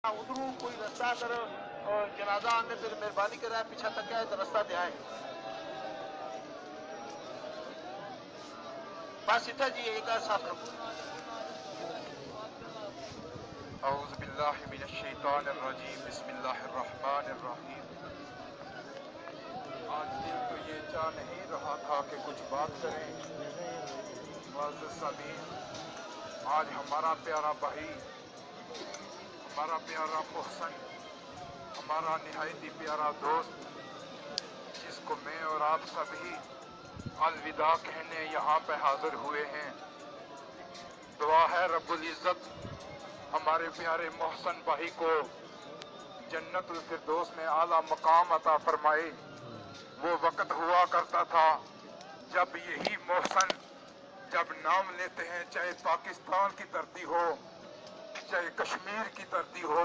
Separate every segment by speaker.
Speaker 1: ادھروں کوئی رستہ اگر جنازہ آنے پہ مہربانی کرائے پیچھا تک ہے تو رستہ دے آئے بس اتنا جی ایک صاف رکھو. اعوذ باللہ من الشیطان الرجیم بسم اللہ الرحمن الرحیم. آج دل تو یہ چاہ نہیں رہا تھا کہ کچھ بات کریں. معزز سامعین، آج ہمارا پیارا بھائی، ہمارا پیارا محسن، ہمارا نہایت ہی پیارا دوست، جس کو میں اور آپ سب ہی الوداع کہنے یہاں پہ حاضر ہوئے ہیں. دعا ہے رب العزت ہمارے پیارے محسن بھائی کو جنت الفردوس میں اعلیٰ مقام عطا فرمائے. وہ وقت ہوا کرتا تھا جب یہی محسن جب نام لیتے ہیں، چاہے پاکستان کی دھرتی ہو چاہے کشمیر کی دھرتی ہو،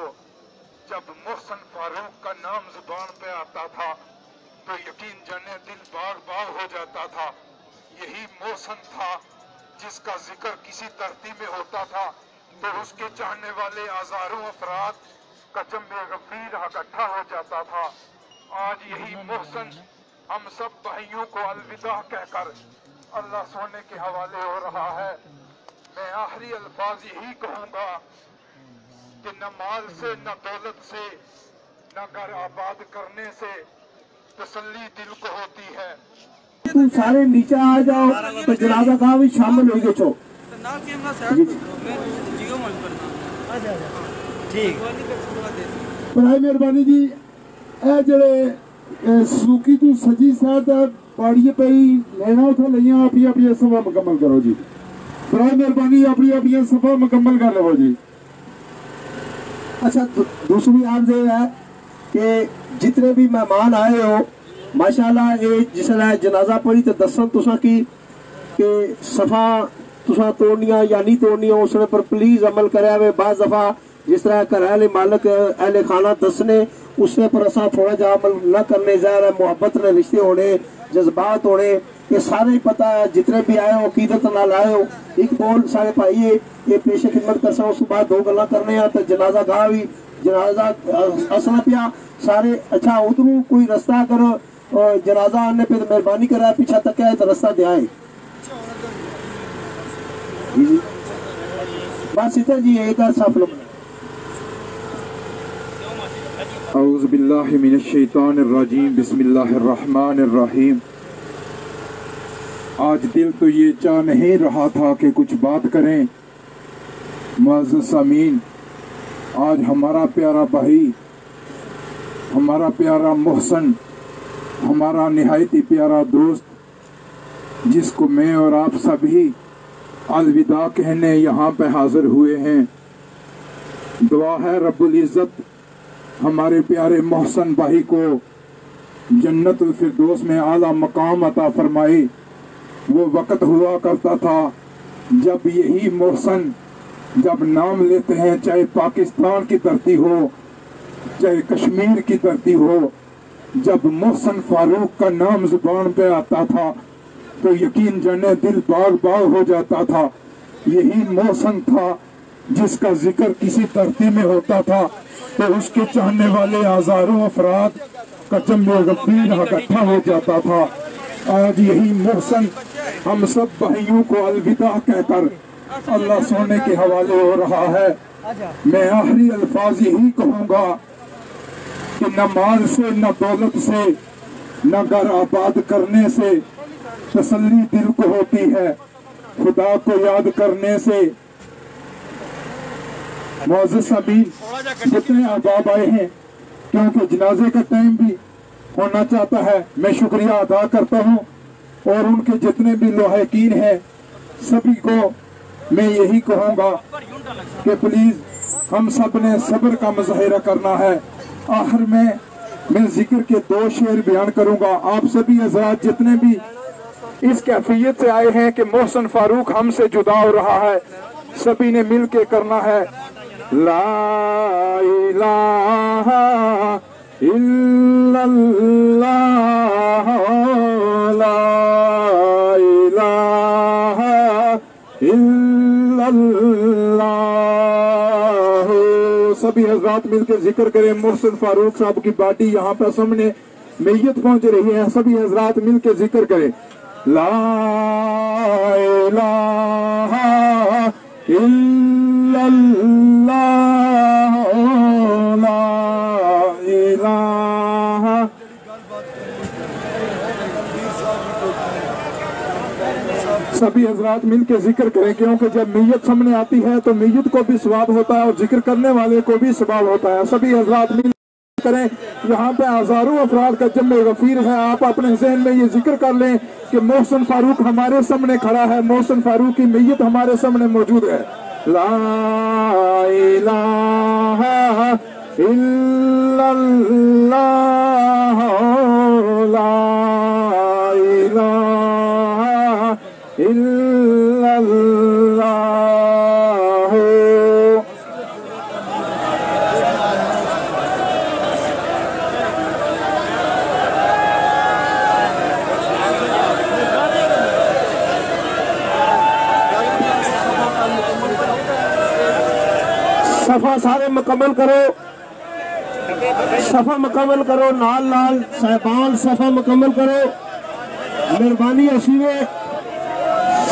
Speaker 1: جب محسن فاروق کا نام زبان پہ آتا تھا تو یقین جانے دل باغ باغ ہو جاتا تھا. یہی محسن تھا جس کا ذکر کسی دھرتی میں ہوتا تھا تو اس کے چاہنے والے ہزاروں افراد کا جمع غفیر اکٹھا ہو جاتا تھا. آج یہی محسن ہم سب بھائیوں کو الوداع کہہ کر اللہ سونے کے حوالے ہو رہا ہے. میں آخری الفاظ یہی کہوں گا کہ نہ مال سے، نہ دولت سے، نہ گھر آباد کرنے سے تسلی دل کو ہوتی ہے.
Speaker 2: تم سارے نیچے آ جاؤ تو جنازہ خواہ بھی شامل ہوئی گے. برائے مہربانی جی، اے جڑے سوکی تو سجی سائڈ پاڑی پہ لینا اتھا لئیاں اپنی صفحہ مکمل کرو جی. برائے مہربانی اپنی صفحہ مکمل کر لو جی. اچھا، دوسری عرض یہ ہے کہ جتنے بھی مہمان آئے ہو ماشاءاللہ یہ جس نے جنازہ پڑھی تو دسن تساں کی کہ صفحہ تساں توڑنیاں یا نہیں توڑنیاں اس نے پر پلیز عمل کرے ہوئے. بعض دفعہ جس طرح کر اہل مالک اہل خانہ دسنے اس نے پر اساں تھوڑا جا عمل نہ کرنے. ظاہر ہے محبت نے رشتے ہونے، جذبات ہونے، یہ سارے ہی پتہ ہے. جتنے بھی آئے ہو عقیدت نال آئے ہو، ایک بول سارے بھائی یہ پیش خدمت کرسا اس کے بعد دو گلاں کرنے ہیں تو جنازہ گاہ بھی جنازہ اصلا پیا سارے. اچھا ادھروں کوئی رستہ کرو جنازہ آنے پہ مہربانی کرا پیچھا تک ہے تو رستہ دے آئے. بس اتنا جی ایک صاف لوگ.
Speaker 3: اعوذ باللہ من الشیطان الرجیم بسم اللہ الرحمن الرحیم. آج دل تو یہ چاہ نہیں رہا تھا کہ کچھ بات کریں. معزز سامعین، آج ہمارا پیارا بھائی، ہمارا پیارا محسن، ہمارا نہایت ہی پیارا دوست، جس کو میں اور آپ سب ہی الوداع کہنے یہاں پہ حاضر ہوئے ہیں. دعا ہے رب العزت ہمارے پیارے محسن بھائی کو جنت الفردوس میں اعلیٰ مقام عطا فرمائے. وہ وقت ہوا کرتا تھا جب یہی محسن جب نام لیتے ہیں، چاہے پاکستان کی دھرتی ہو چاہے کشمیر کی دھرتی ہو، جب محسن فاروق کا نام زبان پہ آتا تھا تو یقین جانے دل باغ باغ ہو جاتا تھا. یہی محسن تھا جس کا ذکر کسی دھرتی میں ہوتا تھا تو اس کے چاہنے والے ہزاروں افراد کا جمع غفیر اکٹھا ہو جاتا تھا. آج یہی محسن ہم سب بھائیوں کو الوداع کہہ کر اللہ سونے کے حوالے ہو رہا ہے. میں آخری الفاظ یہی کہوں گا کہ نہ مال سے، نہ دولت سے، نہ گھر آباد کرنے سے تسلی دل کو ہوتی ہے، خدا کو یاد کرنے سے. معزز سامعین، جتنے احباب آئے ہیں کیونکہ جنازے کا ٹائم بھی ہونا چاہتا ہے، میں شکریہ ادا کرتا ہوں. اور ان کے جتنے بھی لواحقین ہیں سبھی کو میں یہی کہوں گا کہ پلیز ہم سب نے صبر کا مظاہرہ کرنا ہے. آخر میں ذکر کے 2 شعر بیان کروں گا. آپ سبھی حضرات جتنے بھی اس کیفیت سے آئے ہیں کہ محسن فاروق ہم سے جدا ہو رہا ہے، سبھی نے مل کے کرنا ہے. لا الہ الا اللہ، لا الہ الا اللہ، سبھی حضرات مل کے ذکر کریں. محسن فاروق صاحب کی باڈی یہاں پہ سامنے میت پہنچ رہی ہے. سبھی حضرات مل کے ذکر کریں. لا الہ الا اللہ لا الہ. سبھی حضرات مل کے ذکر کریں کیونکہ جب میت سامنے آتی ہے تو میت کو بھی ثواب ہوتا ہے اور ذکر کرنے والے کو بھی ثواب ہوتا ہے. سبھی حضرات مل کریں. یہاں پہ ہزاروں افراد کا جمع غفیر ہے. آپ اپنے ذہن میں یہ ذکر کر لیں کہ محسن فاروق ہمارے سامنے کھڑا ہے, محسن فاروق کی میت ہمارے سامنے موجود ہے. لا الہ الا اللہ لا الہ الا اللہ. صفحہ سارے مکمل کرو, صفحہ مکمل کرو. نال نال صاحبان صفحہ مکمل کرو. مہربانی اسیوے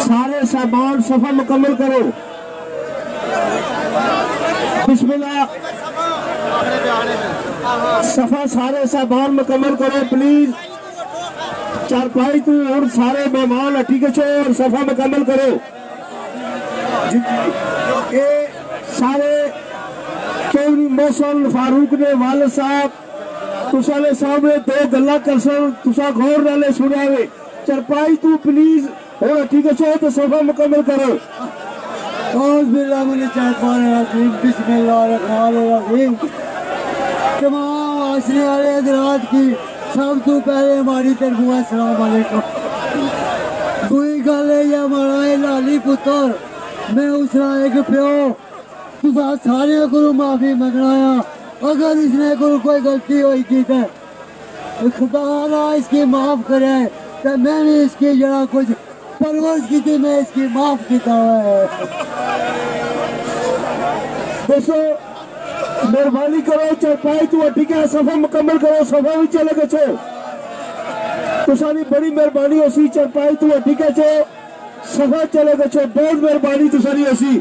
Speaker 3: سارے صاحبان صفحہ مکمل کرو. بسم اللہ. صفحہ سارے صاحبان مکمل کرو پلیز. چارپائی تو اور سارے مہمان ہٹی کے چھو اور صفحہ مکمل کرو. سارے چودھری محسن فاروق نے والد صاحب تسا نے سامنے دو گلا کرسن تسا غور نالے سنیا وے. چارپائی تو پلیز اور ٹھیک ہے تو صفحہ مکمل کرو.
Speaker 4: اعوذ باللہ من الشیطان الرجیم بسم اللہ الرحمن الرحیم. تمام آسنے والے حضرات کی سب تو پہلے ہماری طرف السلام علیکم. کوئی گل ہے یا ہمارا لالی پتر میں اسرا ایک پیو تسا سارے کو معافی منگنا. اگر اس نے کوئی غلطی ہوئی کی تو خدا نہ اس کی معاف کرے تو میں نے اس کی جڑا کچھ پرورش کی تھی میں اس کی معاف کیتا ہوا ہے.
Speaker 2: دوستو مہربانی کرو چارپائی تو ٹھیک ہے صفحہ مکمل کرو. صفحہ بھی چلے گے چھو تسانی بڑی مہربانی ہو سی. چارپائی تو ٹھیک ہے چھو صفحہ چلے گے چھو. بہت مہربانی تسانی ہو سی.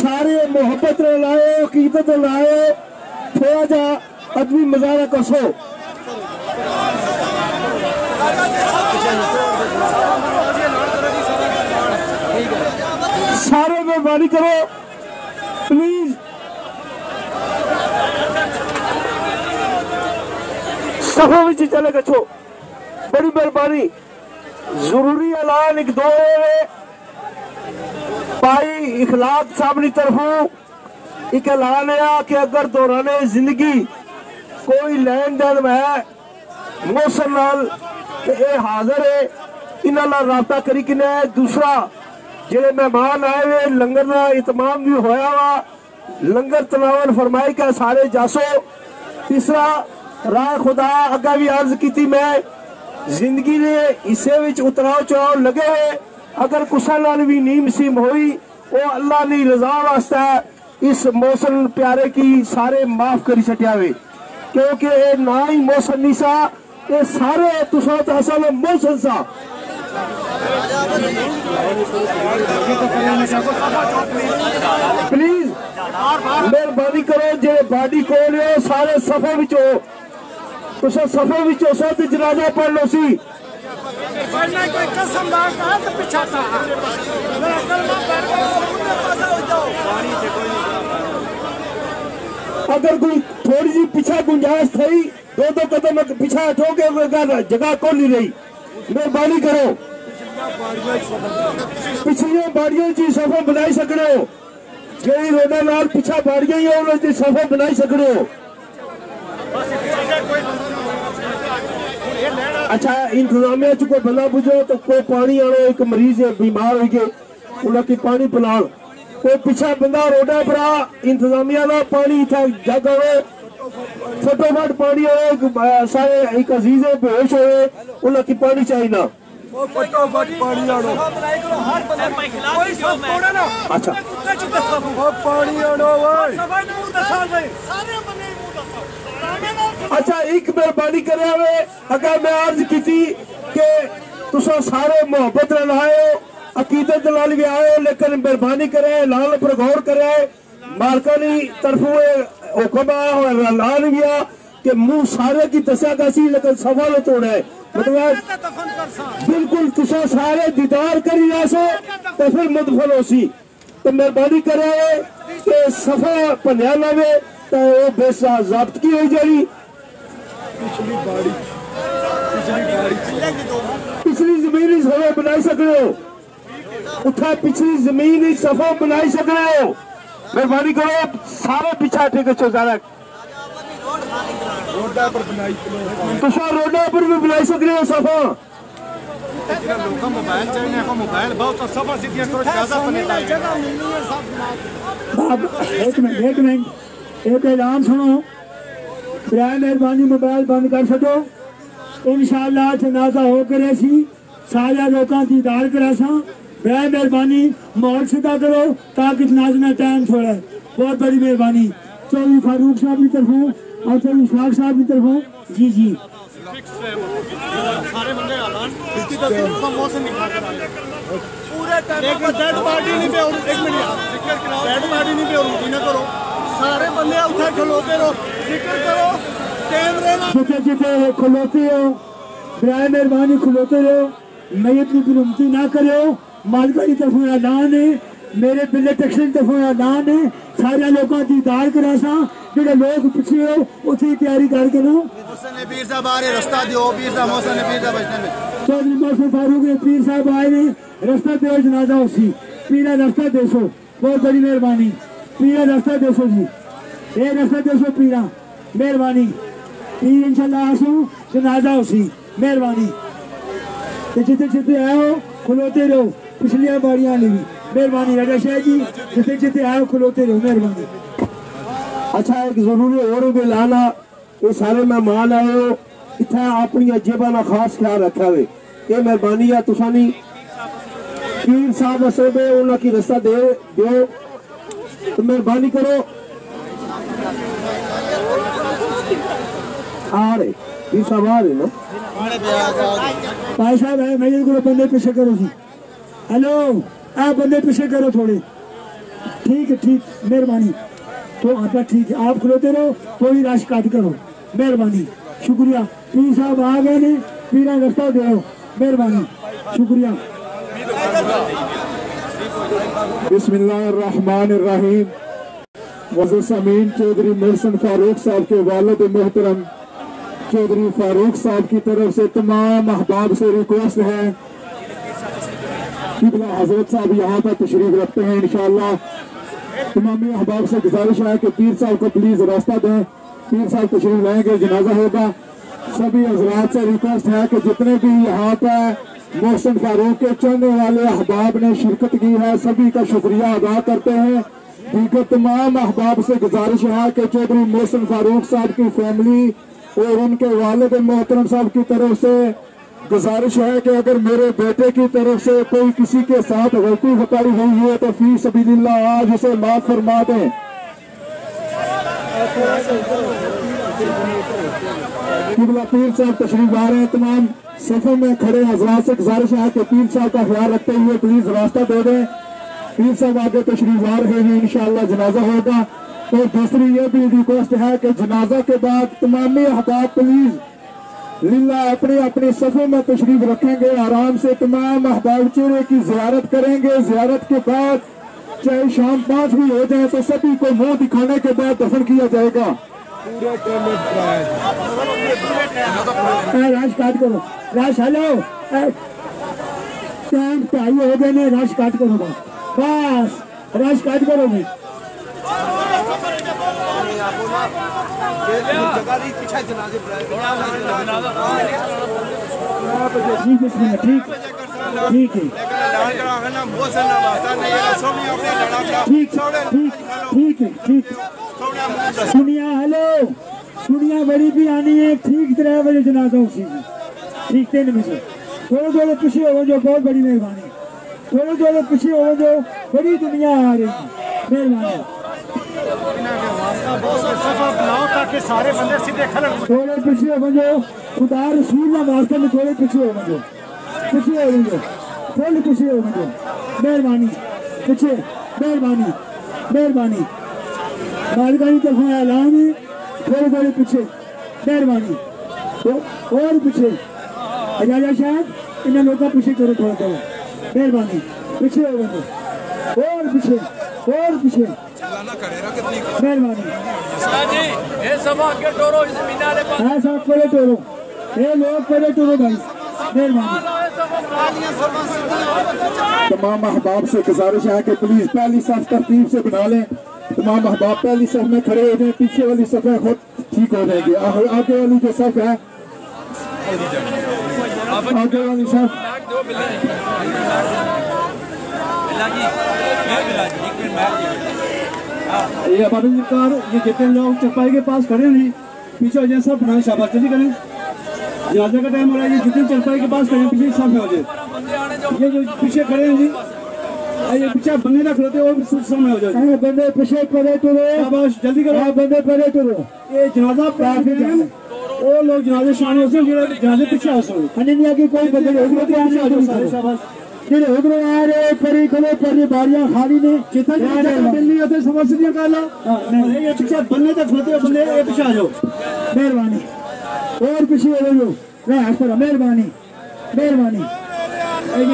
Speaker 2: سارے محبت نہ لائے عقیدت نہ لائے تھوڑا جا ادبی مظاہرہ کسو. سارے مہربانی کرو پلیز. صفحہ وچ چلے گچھو بڑی مہربانی. ضروری اعلان ایک دو بھائی اخلاق صاحب کی طرفوں ایک اعلان ہے کہ اگر دوران زندگی کوئی لین دین ہے محسن نال کہ اے حاضر ہے انہاں نال رابطہ کری کنے. دوسرا جڑے مہمان آئے ہوئے لنگر کا اہتمام بھی ہویا وا لنگر تناول فرمائی کا سارے جاسو. تیسرا راہ خدا اگا بھی عرض کیتی میں زندگی نے حصے وچ اتراؤ چڑھاؤ لگے ہوئے. اگر کسا نال بھی نیم سیم ہوئی وہ اللہ نے رضا واسطہ اس محسن پیارے کی سارے معاف کری چھٹیا ہوئے کیونکہ اے نہ ہی محسن نہیں سا یہ سارے تساں تے اصل محسن سا. پلیز مہربانی کرو جے باڈی کول ہو سارے صفحے وچ ہو تساں صفحے وچ ہو تے جنازہ پڑھ لو سی.
Speaker 4: پڑھنا کوئی قسم نہ کہا تو پیچھا تھا میرا کلمہ پڑھ کے پتہ ہو جاؤ.
Speaker 2: اگر کوئی تھوڑی سی پیچھا گنجائش تھی دو قدم پیچھا ہٹو کے جگہ کو نہیں رہی. مہربانی کرو پچھلیاں باڑیاں چی صفحہ بنائی سکڑے ہو. جی روڈا نال پیچھا باڑیاں ہی انہوں نے صفحہ بنائی سکڑے ہو. اچھا انتظامیہ چ کوئی بندہ بجھو تو کوئی پانی آنو ایک مریض بیمار ہوئی گئے انہوں کی پانی پلان کوئی پیچھا بندہ روڈا پرا انتظامیہ دا پانی تھا جگ ہوئے فٹو فٹ پانی ہوئے سارے ایک عزیز بہوش ہوئے انہوں کی پانی چاہینا.
Speaker 5: اچھا اچھا ایک مہربانی کرے ہوئے اگر میں عرض کی تھی کہ تسا سارے محبت لائے ہو عقیدت لال بھی آئے ہو لیکن مہربانی کرے لال پر غور کرے مالکانی طرفوں حکم اور لال بھی آ کہ منہ سارے کی تسیا کسی لیکن سوال توڑا ہے مطلب بالکل تسا سارے دیدار کری رہا تو پھر مدفل ہو سی تو مہربانی کرے کہ صفحہ پنیا لوے تو وہ بے ضابط کی ہو جائے پچھلی زمین ہی صفحہ بنائی سکتے ہو اتھا پچھلی زمین ہی صفحہ بنائی سکتے ہو مہربانی کرو سارے پیچھا ٹھیک چھو زارک تسا روڈا پر بھی بنائی سکتے ہو صفحہ
Speaker 4: ایک منٹ ایک اعلان سنو برائے مہربانی موبائل بند کر سکو انشاءاللہ جنازہ ہو کرے سی سارے لوگوں کی دیدار کرا سا برائے مہربانی ماحول سیدھا کرو تاکہ جنازے میں ٹائم چھوڑے بہت بڑی مہربانی چودھری فاروق صاحب کی طرفوں اور چودھری اشفاق صاحب کی طرفوں جی
Speaker 6: سارے بندے اعلان اس کی تصویر کا موسم نکال کر پورے ٹائم ڈیڈ باڈی نہیں پہ ایک منٹ ڈیڈ باڈی نہیں پہ روٹی نہ کرو سارے بندے اٹھے کھلوتے رہو ذکر کرو کیمرے
Speaker 4: جتے کھلوتے ہو برائے مہربانی کھلوتے رہو میت کی برمتی نہ کرو مالکہ کی طرف اعلان ہے میرے بلے ٹیکشن طرف اعلان ہے سارے لوگوں کی دیدار کرا سا جڑے لوگ پیچھے ہو اتنی تیاری کر کے لو
Speaker 6: محسن پیر صاحب آ رہے رستہ دیو پیر صاحب محسن پیر صاحب بچنے میں
Speaker 4: چودھری محسن فاروق نے پیر صاحب آئے نے رستہ دیو جنازہ اسی پیرا رستہ دے سو بہت بڑی مہربانی پیرا رستہ دے سو جی یہ رستہ دے سو پیرا مہربانی پیر انشاءاللہ آسو جنازہ اسی مہربانی جتے آئے ہو کھلوتے رہو پچھلیاں باڑیاں لی مہربانی راجا شاہ جی جتے آئے ہو کھلوتے رہو مہربانی
Speaker 5: اچھا ایک ضروری اور بھی لانا یہ سارے مہمان آئے ہو اتنا اپنی عجیبانہ خاص خیال رکھا ہوئے یہ مہربانی ہے تسانی پیر صاحب اصل میں انہوں کی رستہ دیو تو مہربانی کرو آ رہے پیر صاحب آ رہے نا
Speaker 4: بھائی صاحب ہے میں کو بندے پیچھے کرو جی ہیلو آپ بندے پیچھے کرو تھوڑے ٹھیک ہے ٹھیک مہربانی تو آپ کا ٹھیک ہے آپ کھلوتے رہو تھوڑی رش کٹ کرو مہربانی شکریہ پیر صاحب آ گئے نے پیرا رستہ دے مہربانی شکریہ
Speaker 3: بسم اللہ الرحمن الرحیم معزز امین چودھری محسن فاروق صاحب کے والد محترم چودھری فاروق صاحب کی طرف سے تمام احباب سے ریکویسٹ ہے قبلہ حضرت صاحب یہاں پر تشریف رکھتے ہیں انشاءاللہ تمامی احباب سے گزارش ہے کہ پیر صاحب کو پلیز راستہ دیں پیر صاحب تشریف لائیں گے جنازہ ہوگا سبھی حضرات سے ریکویسٹ ہے کہ جتنے بھی یہاں پر محسن فاروق کے چڑھنے والے احباب نے شرکت کی ہے سبھی کا شکریہ ادا کرتے ہیں دیگر تمام احباب سے گزارش ہے کہ چودھری محسن فاروق صاحب کی فیملی اور ان کے والد محترم صاحب کی طرف سے گزارش ہے کہ اگر میرے بیٹے کی طرف سے کوئی کسی کے ساتھ غلطی خطائی ہوئی ہے تو فی سبیل اللہ آج اسے معاف فرما دیں قبلہ پیر صاحب تشریف آ رہے ہیں تمام صفوں میں کھڑے حضرات سے گزارش ہے کہ پیر صاحب کا خیال رکھتے ہوئے پلیز راستہ دے دیں پیر صاحب آگے تشریف آ رہے ہیں انشاءاللہ جنازہ ہوگا اور دوسری یہ بھی ریکویسٹ ہے کہ جنازہ کے بعد تمامی احباب پلیز للہ اپنی اپنی صفوں میں تشریف رکھیں گے آرام سے تمام احباب چہرے کی زیارت کریں گے زیارت کے بعد چاہے شام 5 بھی ہو جائے تو سبھی کو منہ دکھانے کے بعد دفن کیا جائے گا
Speaker 4: راش کاٹ کرو راش ہلو ٹائم ٹائی ہو گئے نے راش کاٹ کرو بس راش کاٹ کرو بھائی ٹھیک ہے سنیا ہلو سنیا بڑی بھی آنی ہے ٹھیک 3 بجے جنازہ اسی ٹھیک 3 بجے تھوڑے تھوڑے پیچھے ہو جو، بہت بڑی مہربانی، تھوڑے تھوڑے پیچھے ہو جو، بڑی دنیا آ رہی ہے، مہربانی
Speaker 6: تاکہ سارے بندے سیدھے کھڑے ہو
Speaker 4: تھوڑے پیچھے ہو جو، خدا رسول نہ واسطے میں تھوڑے پیچھے ہو جو، پیچھے ہو جو، فل پیچھے ہو جو، مہربانی پیچھے، مہربانی مہربانی مالکانی طرف اعلان ہے، تھوڑے تھوڑے پیچھے، مہربانی اور پیچھے اجازت شاید انہیں لوگوں پیچھے کرو تھوڑا تھوڑا، مہربانی پیچھے ہو جو، اور پیچھے اور پیچھے، مہربانی سب پہلے ٹورو، یہ لوگ پہلے ٹورو بھائی، مہربانی
Speaker 3: تمام احباب سے گزارش ہے کہ پلیز پہلی صف ترتیب سے بنا لیں، تمام احباب پہلی صف میں کھڑے ہو جائیں، پیچھے والی صفیں خود ٹھیک ہو جائیں گی، آگے والی جو صف ہے، آگے والی صف
Speaker 4: یہ بابی سرکار، یہ جتنے لوگ چرپائی کے پاس کھڑے ہیں پیچھے ہو جائیں، سب بنائیں، شاباش جلدی کریں، جنازے کا ٹائم ہو رہا ہے، یہ جتنے چرپائی کے پاس کھڑے ہیں پیچھے سب میں ہو جائے، یہ جو پیچھے کھڑے ہیں جی، یہ پیچھے بندے نہ کھڑوتے وہ سب میں ہو جائے، بندے پیچھے پڑے ٹورو، شاباش جلدی کرو، بندے پڑے ٹورو، یہ جنازہ کافی جانا وہ لوگ جنازے شامل ہوتے ہیں، جنازے پیچھے آ سکتے ہیں، نہیں کوئی بندے شاباش جڑے ادھر آ رہے پری کھلو پری باریاں خالی نے جتنا دل نہیں ہوتے سمجھ دیا کر لو، یہ پیچھے بندے تک کھلوتے بندے یہ پیچھے آ جاؤ، مہربانی اور پیچھے ہو جاؤ، مہربانی مہربانی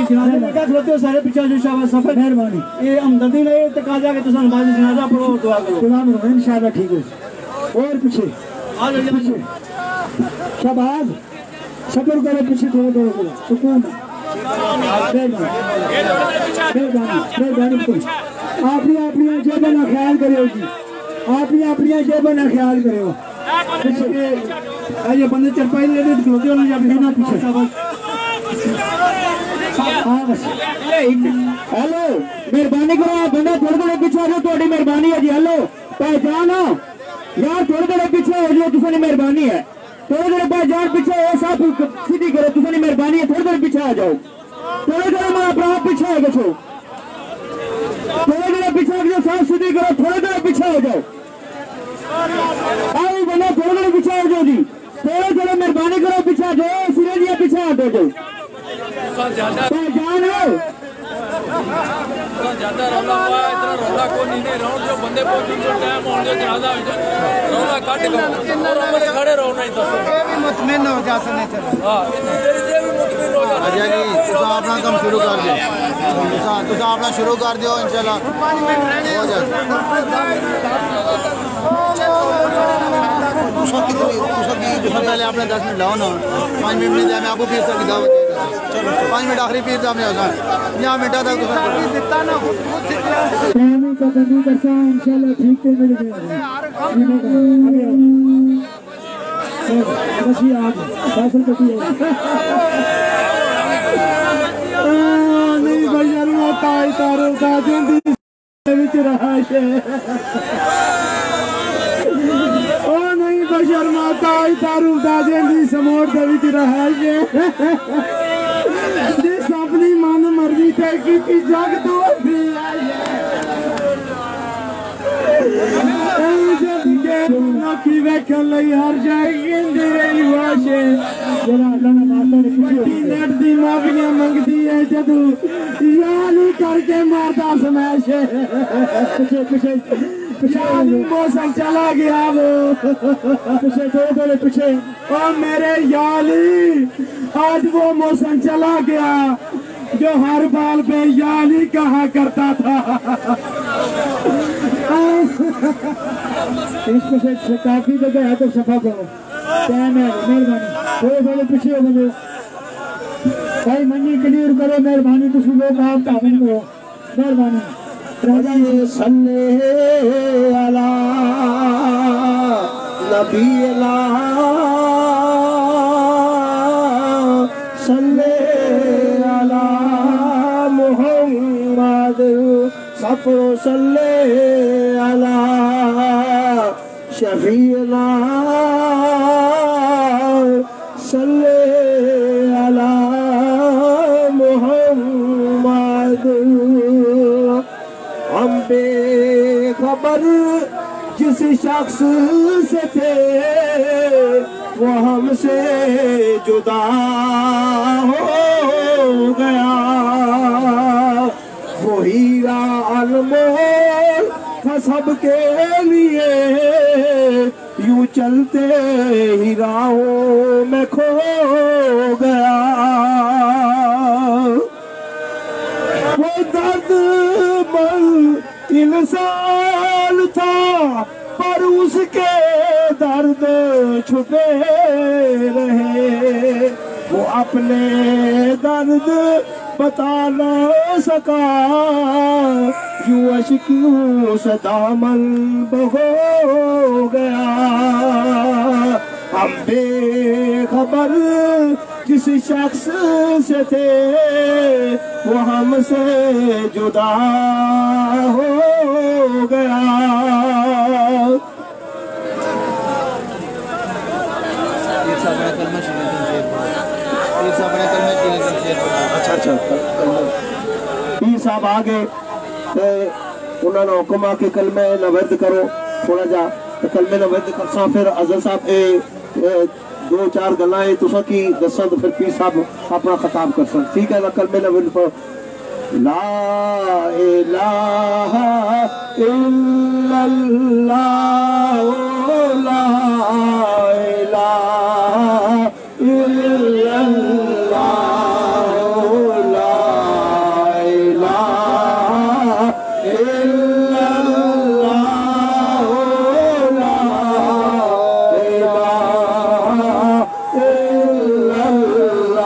Speaker 4: جنازے لگا کھلوتے ہو سارے پیچھے آ جاؤ، شاباش سفر مہربانی، یہ ہمدردی نہیں تقاضا کہ تسان بعد جنازہ پڑھو اور دعا کرو، دعا کرو انشاءاللہ ٹھیک ہو، اور پیچھے آ جاؤ پیچھے، شاباش صبر کرو، پیچھے تھوڑا تھوڑا کرو، سکون اپنی اپنی جیبیں نہ خیال کرو جی، اپنی اپنی جیبیں نہ خیال کرو، یہ بندے چرپائی لے کے کھلوتے ہونے جب لینا پیچھے، ہیلو مہربانی کرو بندہ تھوڑے تھوڑے پیچھے آ جاؤ، تھوڑی مہربانی ہے جی، ہیلو پہچان یار تھوڑے تھوڑے پیچھے ہو جاؤ، تسانی مہربانی ہے، تھوڑے تھوڑے پہچان پیچھے ہو، سب سیدھی کرو، تسانی مہربانی ہے، تھوڑے تھوڑے پیچھے آ جاؤ، تھوڑے تھوڑے ہمارا اپنا پیچھے ہو گئے، تھوڑے تھوڑے پیچھے آ سب سیدھی کرو، تھوڑے تھوڑے پیچھے ہو جاؤ، آئی بندہ تھوڑے تھوڑے پیچھے ہو جاؤ جی، تھوڑے تھوڑے مہربانی کرو پیچھے آ جاؤ، سیدھے جی پیچھے آ جاؤ، پہچان ہو
Speaker 7: زیادہ رولا ہوا ہے، اتنا رولا کو نہیں رہو جو بندے پہنچیں جو ٹائم ہونے جنازہ رولا کٹ گئے اور ہمارے کھڑے رہو نہیں تو بھی مطمئن ہو جا سنے چلے، ہاں تیری جے بھی مطمئن ہو جا سنے، جی تسا اپنا کام شروع کر دیو، تسا اپنا شروع کر دیو انشاءاللہ ہو جائے، تسا پہلے اپنے 10 منٹ لاؤ نا، 5 منٹ نہیں جائے میں آپ کو پیر صاحب کی دعوت دے دوں، چلو 5 منٹ آخری پیر صاحب نے ہوتا ہے 50 منٹہ تک دیتا نا
Speaker 4: پرانی کا بندی کرتا ہے انشاءاللہ ٹھیک تے میرے بسی آج فیصل کتی ہے نہیں بھائیار موتا ہی تارو کا جندی وچ رہائش او نہیں بشر موتا ہی تارو کا جندی سموڑ دے وچ رہائش جس اپنی من مرضی تے کی جگ تو بھی ناکی ویکھن لئی ہر جائے گندی رہی واشے نیٹ دی معافیاں منگدی ہے جدو یالی کر کے مارتا سمیشے پیچھے موسم چلا گیا وہ پیچھے تھوڑے تھوڑے پیچھے او میرے یالی آج وہ موسم چلا گیا جو ہر بال پہ یالی کہا کرتا تھا اس کو سے کافی جگہ ہے تو صفا کرو ٹائم ہے مہربانی تھوڑے تھوڑے پیچھے ہو گئے بھائی منی کلیئر کرو مہربانی تسی لوگ آپ تعمیر کرو مہربانی صلی علی نبی اللہ صلی علی محمد سپرو صلی علی شفیعنا صلی علی
Speaker 5: شخص سے تھے وہ ہم سے جدا ہو گیا وہ ہیرا انمول تھا سب کے لیے یوں چلتے ہی راہوں میں کھو گیا وہ درد مند انسان تھا پر اس کے درد چھپے رہے وہ اپنے درد بتا نہ سکا یوں اشکوں سے دامن بہو گیا ہم بے خبر جس شخص سے تھے وہ ہم سے جدا ہو گیا اچھا پیر صاحب آگے انہوں نے حکم آ کے کلمہ نورد کرو تھوڑا جا کلمہ نورد کرساں پھر ازل صاحب دو چار گلائیں تساں کی دساں تو پھر پیر صاحب اپنا خطاب کرساں ٹھیک ہے نا کلمہ نورد پڑھو لا الہ الا اللہ لا الہ الا اللہ لا الہ الا اللہ لا الہ الا اللہ لا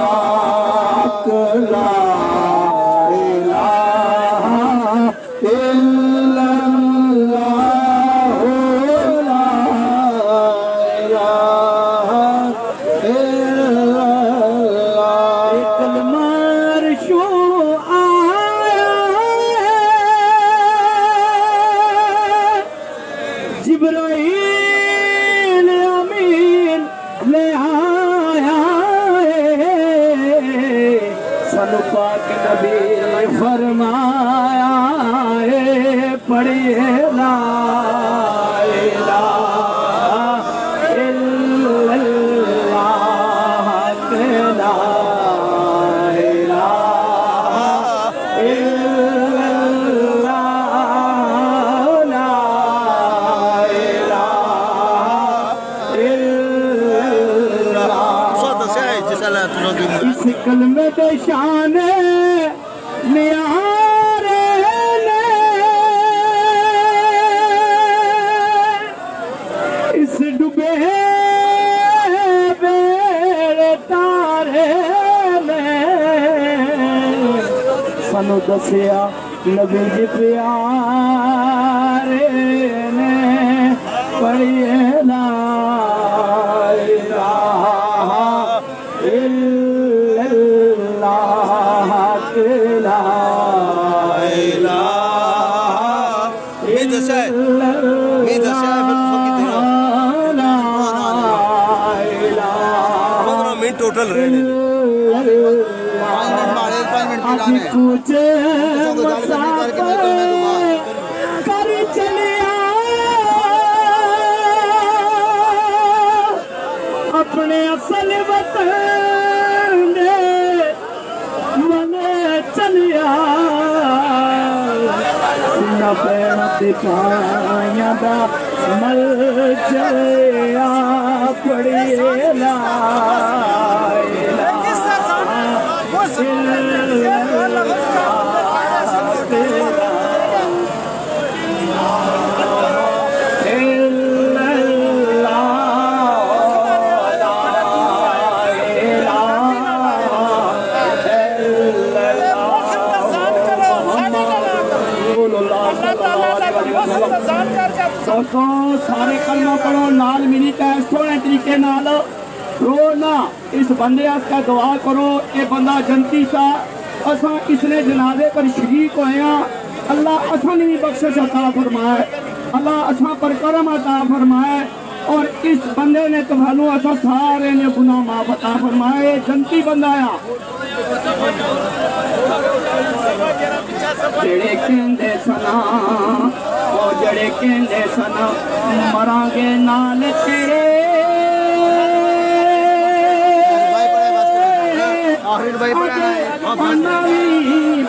Speaker 5: فرمایا ہے پڑھیے لا الہ الا اللہ لا الہ الا اللہ لا الہ الا اللہ اس کلمے پہ شان نیارے نے اس ڈوبے بیڑے تارے میں سانو دسیا نبی جی پیارے نے پڑھیے لا الہ الا اللہ لا الہ الا اللہ ٹوٹل کچھ کر چلیا اپنے اصل وطن چلیا سینہ پیڑ دکھائیاں دا مل جلیا پڑھیے لا الہ الا سارے کلمہ پڑھو نال ملی تے سونے طریقے نال رو نہ اس بندے کا دعا کرو اے بندہ جنتی سا اساں اس نے جنازے پر شریک ہوئے ہیں اللہ اساں نے بخشش عطا فرمائے اللہ اساں پر کرم عطا فرمائے اور اس بندے نے تمہانوں اساں سارے نے گناہ معاف عطا فرمائے جنتی بندہ آیا
Speaker 8: جڑے کہندے سنا او جڑے کہندے سنا مراں گے نال تیرے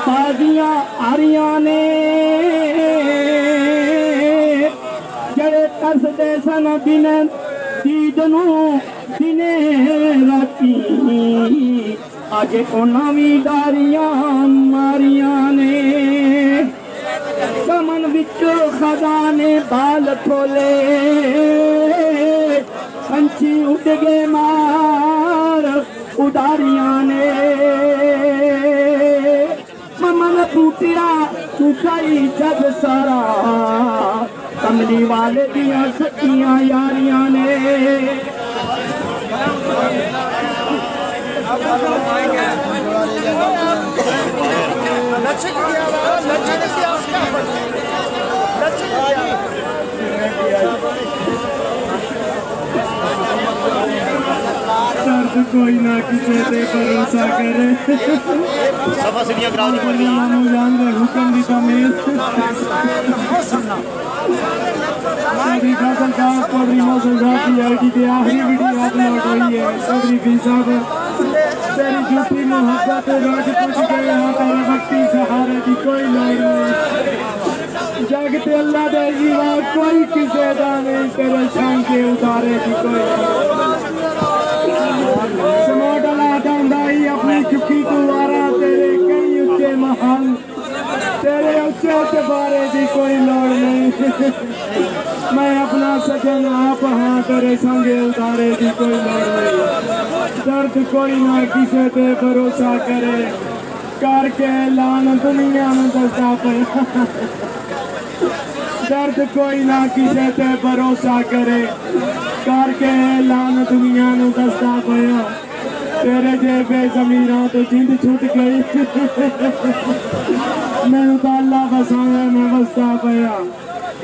Speaker 8: بازیاں آریاں نے جڑے ترس دے سن دن دیدنوں دنے راتی آج انہاں بھی ڈاریاں ماریاں نے چمن وچ خزانے بال کھولے پنچھی اڑ گئے مار اڈاریاں نے من ٹوٹیا ٹوٹائی جگ سارا کملی والے دیاں سچیاں یاریاں نے درد کوئی نہ کسی تے بھروسہ کرے صفا سیدھیاں کرا دی پڑی جان دے حکم دی تعمیل چودھری فیصل صاحب چودھری محسن صاحب کی آئی ٹی کے آخری ویڈیو اپلوڈ ہوئی ہے چودھری فی صاحب تیری جھوٹی محبت روز پوچھ گئے یہاں تیرے وقتی سہارے کی کوئی لوڑ نہیں جاگتے اللہ دے جیوا کوئی کسے دا نہیں تیرے شان کے اتارے کی کوئی سموٹ اللہ ڈاندائی اپنی چکی توارا تیرے کئی اچھے محل تیرے اچھے اتبارے کی کوئی لوڑ نہیں میں اپنا سجن آپ ہاں تیرے سنگے اتارے کی کوئی لوڑ نہیں درد کوئی نہ کسے تے بھروسہ کرے کر کے اعلان دنیا میں دستا پیا درد کوئی نہ کسے تے بھروسہ کرے کر کے اعلان دنیا میں دستا پیا تیرے جے بے زمیروں تو جند چھوٹ گئی میں تو اللہ بسایا میں بستا پیا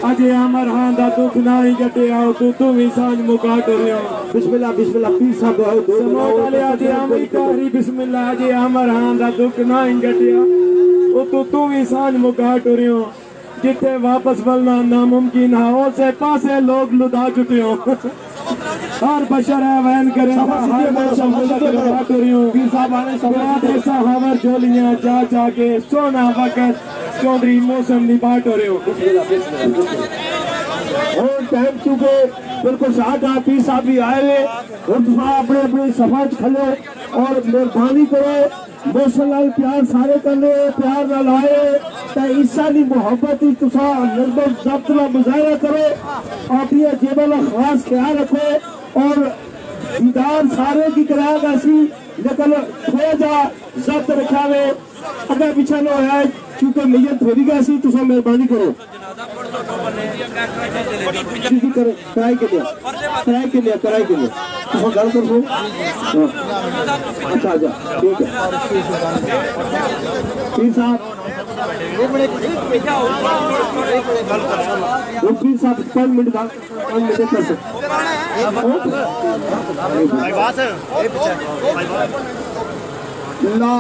Speaker 8: اجے امر ہاں دا دکھ نہ ہی گٹے آؤ تو بھی سانج مکاٹ رہے ہو بسم اللہ پیر صاحب آؤ سموٹ علی اجے امر کاری بسم اللہ اجے امر ہاں دا دکھ نہ ہی گٹے آؤ تو بھی سانج مکاٹ رہے ہو جتے واپس بلنا ناممکن ہے اسے پاسے لوگ لدا چکے ہو ہر بشر ہے وین کرے صحابت جولیاں جا جا کے سونا وقت چودھری موسم دی بات ہو رہے ہو اور ٹائم چکے بالکل شاہد پیر صاحب بھی آئے ہوئے اور تمہاں اپنے اپنے صفحات کھلو اور مہربانی کرو موسم لال پیار سارے کرنے پیار نہ لائے تا عیسیٰ دی محبت ہی تسا نظم ضبط نہ مظاہرہ کرو اپنی جیب اللہ خاص خیال رکھو اور دیدار سارے کی کرایہ ایسی لیکن تھوڑا جا ضبط رکھا ہوئے اگر پیچھے نہ ہویا ہے چونکہ میت تھوڑی گا سی تسا مہربانی کرو کرائی کے لئے تسا گل کر سو اچھا آجا ٹھیک ہے پیر صاحب پیر صاحب 5 منٹ کر سکتے لا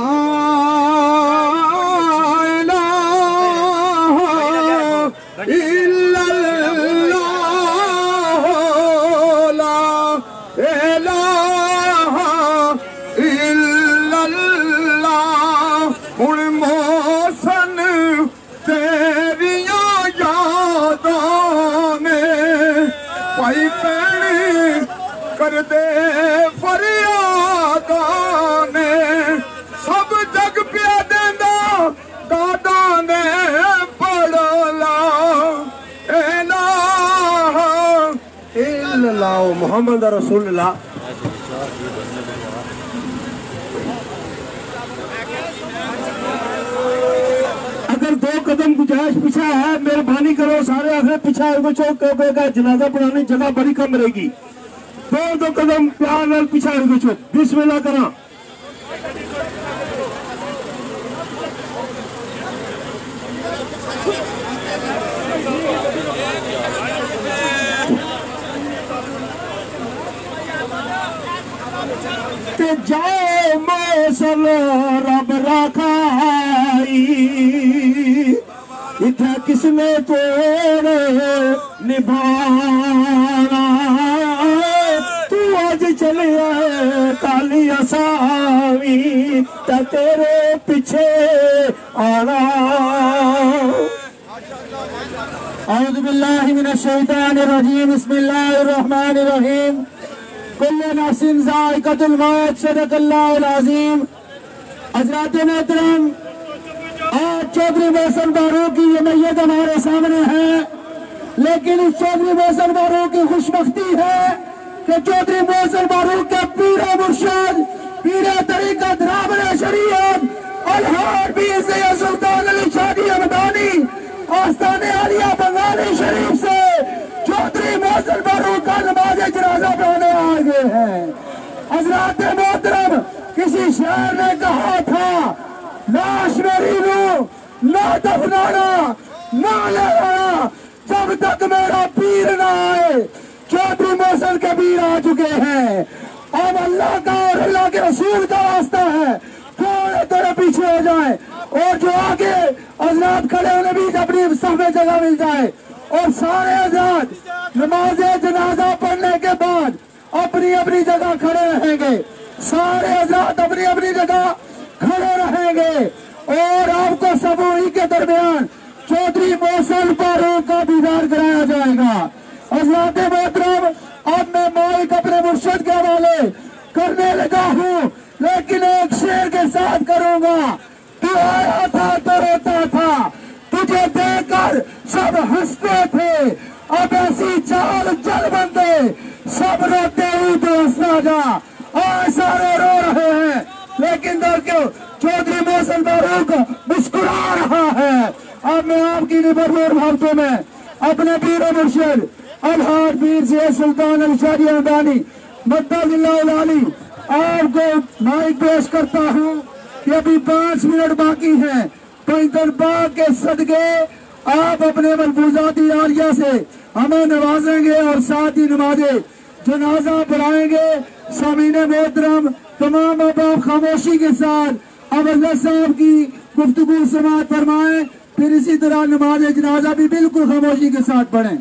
Speaker 8: إلا الله لا إله إلا الله محسن تیریاں یادوں میں پائی پہنی کر دے فریادوں نے سب جگ پیا دیندہ دادوں نے محمد رسول اللہ اگر 2 قدم گنجائش پیچھے ہے مہربانی کرو سارے آخر پیچھے چوک کا جنازہ پڑھانے جگہ بڑی کم رہے گی 2 قدم پیار نال پیچھے چوک بسم اللہ کرا جاؤ موسل رب رکھائی کس نے توڑ نبھانا تو آج چلے آئے کالی اسامی تا تیرے پیچھے آنا اعوذ باللہ من الشیطان الرجیم بسم اللہ الرحمن الرحیم کل نفس ذائقۃ الموت صدق اللہ العظیم حضرات محترم آج چودھری محسن فاروق کی یہ میت ہمارے سامنے ہے لیکن اس چودھری محسن فاروق کی خوش بختی ہے کہ چودھری محسن فاروق کے پیر مرشد پیر طریقت رابر شریعت الحاج پیر سید سلطان علی شادی حمدانی آستان عالیہ بنگالی شریف سے چودھری محسن فاروق کا نماز جنازہ پڑھانے آ گئے ہیں حضرات محترم کسی شاعر نے کہا تھا لاش میری نہ دفنانا نہ لہرانا جب تک میرا پیر نہ آئے چودھری محسن کے پیر آ چکے ہیں اب اللہ کا اور اللہ کے رسول کا راستہ ہے تھوڑے تھوڑے پیچھے ہو جائیں اور جو آگے حضرات کھڑے انہیں بھی اپنی صف میں جگہ مل جائے اور سارے حضرات نماز جنازہ پڑھنے کے بعد اپنی اپنی جگہ کھڑے رہیں گے سارے حضرات اپنی اپنی جگہ کھڑے رہیں گے اور آپ کو سبوئی کے درمیان چودھری محسن فاروق کا دیدار کرایا جائے گا حضرات محترم اب میں مائک اپنے مرشد کے حوالے کرنے لگا ہوں لیکن ایک شعر کے ساتھ کروں گا تو آیا تھا تو روتا تھا تجھے دیکھ کر سب ہنستے تھے اب ایسی چال چل بندے سب روتے ہوئے تو ہنسنا جا آج سارے رو رہے ہیں لیکن در کیوں چودھری محسن فاروق مسکرا رہا ہے اب میں آپ کی نبرور بھاوتوں میں اپنے پیر و مرشد الحاج پیر سید سلطان علی شادی حمدانی مدد اللہ العالی آپ کو مائک پیش کرتا ہوں کہ ابھی 5 منٹ باقی ہیں پیغمبر پاک کے صدقے آپ اپنے ملفوظات عالیہ سے ہمیں نوازیں گے اور ساتھ ہی نماز جنازہ پڑھائیں گے سامعین محترم تمام احباب خاموشی کے ساتھ اب اللہ صاحب کی گفتگو سماعت فرمائیں پھر اسی طرح نماز جنازہ بھی بالکل خاموشی کے ساتھ پڑھیں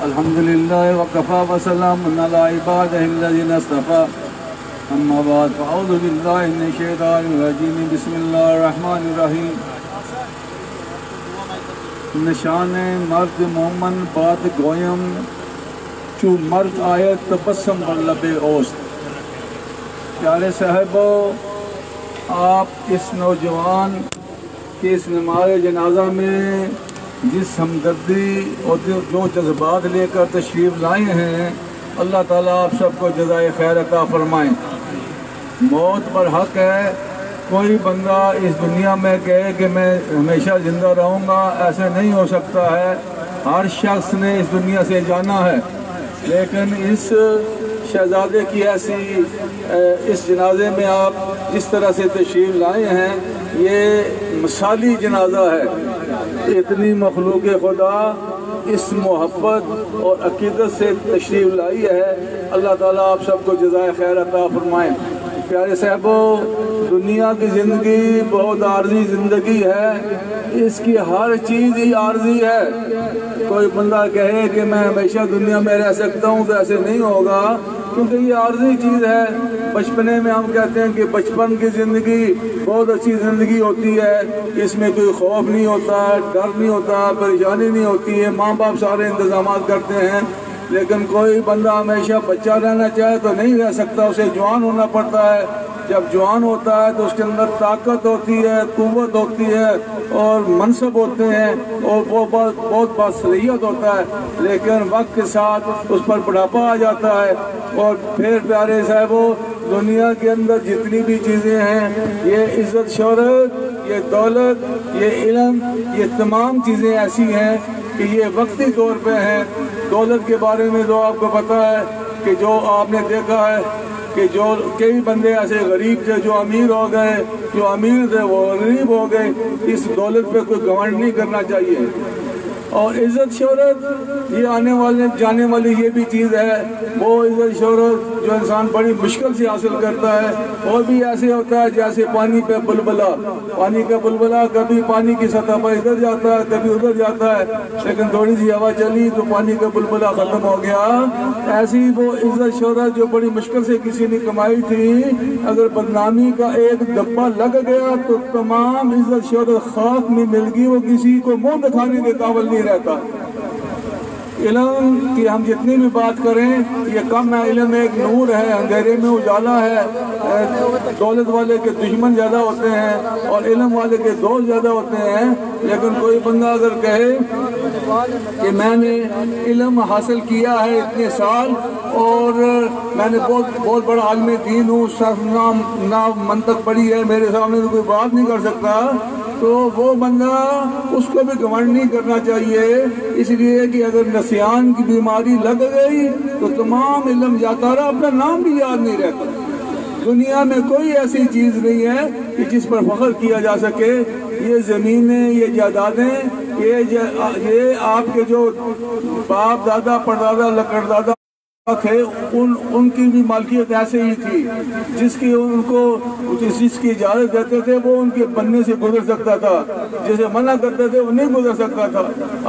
Speaker 7: الحمدللہ وکفا وسلام علی عبادہ الذین اصطفیٰ اما بعد فاعوذ باللہ من الشیطان الرجیم بسم اللہ الرحمن الرحیم نشان مرد مومن بات گویم چو مرد آیت تبسم بر لب اوست پیارے صاحبو آپ اس نوجوان کے اس نماز جنازہ میں جس ہمدردی اور جو جذبات لے کر تشریف لائے ہیں اللہ تعالیٰ آپ سب کو جزائے خیر عطا فرمائیں موت پر حق ہے کوئی بندہ اس دنیا میں کہے کہ میں ہمیشہ زندہ رہوں گا ایسے نہیں ہو سکتا ہے ہر شخص نے اس دنیا سے جانا ہے لیکن اس شہزادے کی ایسی اس جنازے میں آپ جس طرح سے تشریف لائے ہیں یہ مثالی جنازہ ہے اتنی مخلوق خدا اس محبت اور عقیدت سے تشریف لائی ہے اللہ تعالیٰ آپ سب کو جزائے خیر عطا فرمائیں پیارے صاحبو دنیا کی زندگی بہت عارضی زندگی ہے اس کی ہر چیز ہی عارضی ہے کوئی بندہ کہے کہ میں ہمیشہ دنیا میں رہ سکتا ہوں تو ایسے نہیں ہوگا کیونکہ یہ عارضی چیز ہے بچپنے میں ہم کہتے ہیں کہ بچپن کی زندگی بہت اچھی زندگی ہوتی ہے اس میں کوئی خوف نہیں ہوتا ڈر نہیں ہوتا پریشانی نہیں ہوتی ہے ماں باپ سارے انتظامات کرتے ہیں لیکن کوئی بندہ ہمیشہ بچہ رہنا چاہے تو نہیں رہ سکتا اسے جوان ہونا پڑتا ہے جب جوان ہوتا ہے تو اس کے اندر طاقت ہوتی ہے قوت ہوتی ہے اور منصب ہوتے ہیں اور وہ بہت باصلاحیت ہوتا ہے لیکن وقت کے ساتھ اس پر بڑھاپا آ جاتا ہے اور پھر پیارے صاحبوں
Speaker 9: دنیا کے اندر جتنی بھی چیزیں ہیں، یہ عزت شہرت، یہ دولت، یہ علم، یہ تمام چیزیں ایسی ہیں کہ یہ وقتی طور پہ ہیں۔ دولت کے بارے میں تو آپ کو پتہ ہے کہ جو آپ نے دیکھا ہے کہ جو کئی بندے ایسے غریب تھے جو امیر ہو گئے، جو امیر تھے وہ غریب ہو گئے۔ اس دولت پہ کوئی گھمنڈ نہیں کرنا چاہیے۔ اور عزت شہرت یہ آنے والے جانے والی یہ بھی چیز ہے، وہ عزت شہرت جو انسان بڑی مشکل سے حاصل کرتا ہے، اور بھی ایسے ہوتا ہے جیسے پانی پہ بلبلا، پانی کا بلبلا کبھی پانی کی سطح پر ادھر جاتا ہے کبھی ادھر جاتا ہے، لیکن تھوڑی سی ہوا چلی تو پانی کا بلبلا ختم ہو گیا۔ ایسی وہ عزت شہرت جو بڑی مشکل سے کسی نے کمائی تھی، اگر بدنامی کا ایک دبا لگ گیا تو تمام عزت شہرت خاک میں مل گئی، وہ کسی کو منہ دکھانے کے قابل نہیں رہتا۔ علم کی ہم جتنی بھی بات کریں یہ کم ہے۔ علم ایک نور ہے، اندھیرے میں اجالا ہے۔ دولت والے کے دشمن زیادہ ہوتے ہیں اور علم والے کے دوست زیادہ ہوتے ہیں، لیکن کوئی بندہ اگر کہے کہ میں نے علم حاصل کیا ہے اتنے سال اور میں نے بہت بڑا عالم دین ہوں، صرف نام منطق پڑھی ہے، میرے سامنے تو کوئی بات نہیں کر سکتا، تو وہ بندہ اس کو بھی گھمنڈ نہیں کرنا چاہیے، اس لیے کہ اگر نسیان کی بیماری لگ گئی تو تمام علم جاتا رہا، اپنا نام بھی یاد نہیں رہتا۔ دنیا میں کوئی ایسی چیز نہیں ہے کہ جس پر فخر کیا جا سکے۔ یہ زمینیں، یہ جائیدادیں، یہ آپ کے جو باپ دادا پردادا لکڑدادا تھے ان کی بھی مالکیت ایسے ہی تھی، جس کی اجازت دیتے تھے وہ ان کے بننے سے گزر سکتا تھا، جسے منع کرتے تھے وہ نہیں گزر سکتا تھا۔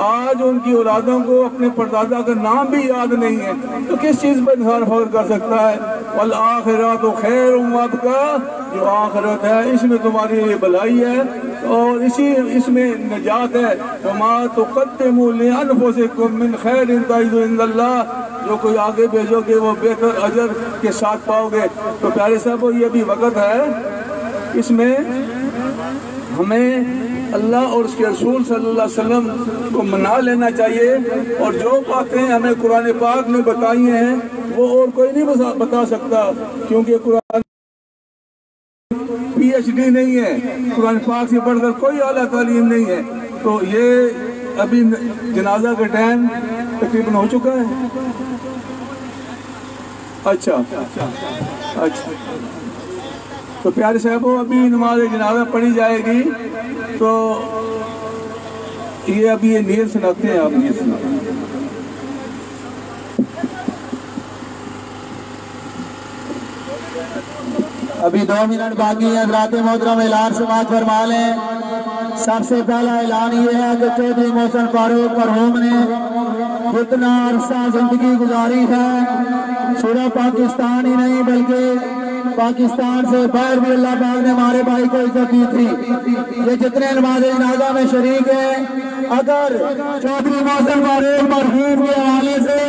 Speaker 9: آج ان کی اولادوں کو اپنے پردادا کا نام بھی یاد نہیں ہے، تو کس چیز پر انسان فخر کر سکتا ہے؟ والآخرات خیر وابقیٰ، جو آخرت ہے اس میں تمہاری بھلائی ہے اور اس میں نجات ہے۔ وما تقدموا لانفسکم من خیر تجدوہ عند اللہ، جو کوئی آگے بھیجو گے وہ بہتر اجر کے ساتھ پاؤ گے۔ تو پیارے صاحب یہ بھی وقت ہے، اس میں ہمیں اللہ اور اس کے رسول صلی اللہ علیہ وسلم کو منا لینا چاہیے، اور جو باتیں ہمیں قرآن پاک نے بتائی ہیں وہ اور کوئی نہیں بتا سکتا، کیونکہ قرآن پی ایچ ڈی نہیں ہے، قرآن پاک سے بڑھ کر کوئی اعلیٰ تعلیم نہیں ہے۔ تو یہ ابھی جنازہ کا ٹائم تقریباً ہو چکا ہے۔ اچھا تو پیارے صاحبوں ابھی نماز جنازہ پڑھی جائے گی، تو یہ ابھی یہ نیت سناتے ہیں، آپ نیت سناتے ہیں۔
Speaker 10: ابھی 2 منٹ باقی ہیں، حضرات محترم اعلان سماعت فرما لیں۔ سب سے پہلا اعلان یہ ہے کہ چودھری محسن فاروق مرحوم نے جتنا عرصہ زندگی گزاری ہے، صرف پاکستان ہی نہیں بلکہ پاکستان سے باہر بھی اللہ پاک نے ہمارے بھائی کو عزت دی تھی۔ یہ جتنے نماز جنازہ میں شریک ہیں، اگر چودھری محسن فاروق مرحوم کے حوالے سے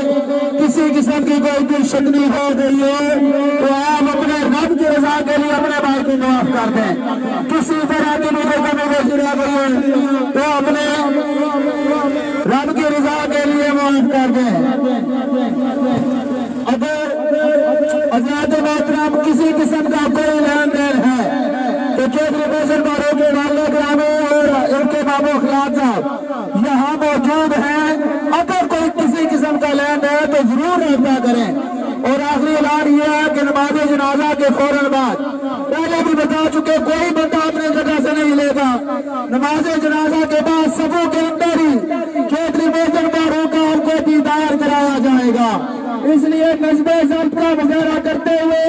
Speaker 10: کسی قسم کی کوئی دل شکنی ہو گئی ہے تو آپ اپنے رب کی رضا کے لیے اپنے بھائی کو معاف کر دیں۔ کسی طرح کی مجھے کمی بیشی نہ کریں تو اپنے رب کی رضا کے لیے معاف کر دیں۔ اگر حضرات محترم کسی قسم کا کوئی لین دین ہے تو چودھری محسن فاروق کے والد گرامی اور ان کے بابو اخلاق صاحب یہاں موجود ہیں، اگر کوئی کسی قسم کا لین ہے تو ضرور رابطہ کریں۔ اور آخری اعلان یہ ہے کہ نماز جنازہ کے فوراً بعد، پہلے بھی بتا چکے، کوئی بندہ اپنے جگہ سے نہیں لے گا، نماز جنازہ کے بعد صفوں کے اندر ہی چودھری محسن فاروق کا آپ کو دیدار کرایا جائے گا۔ اس لیے نظمِ ضبط وغیرہ کرتے ہوئے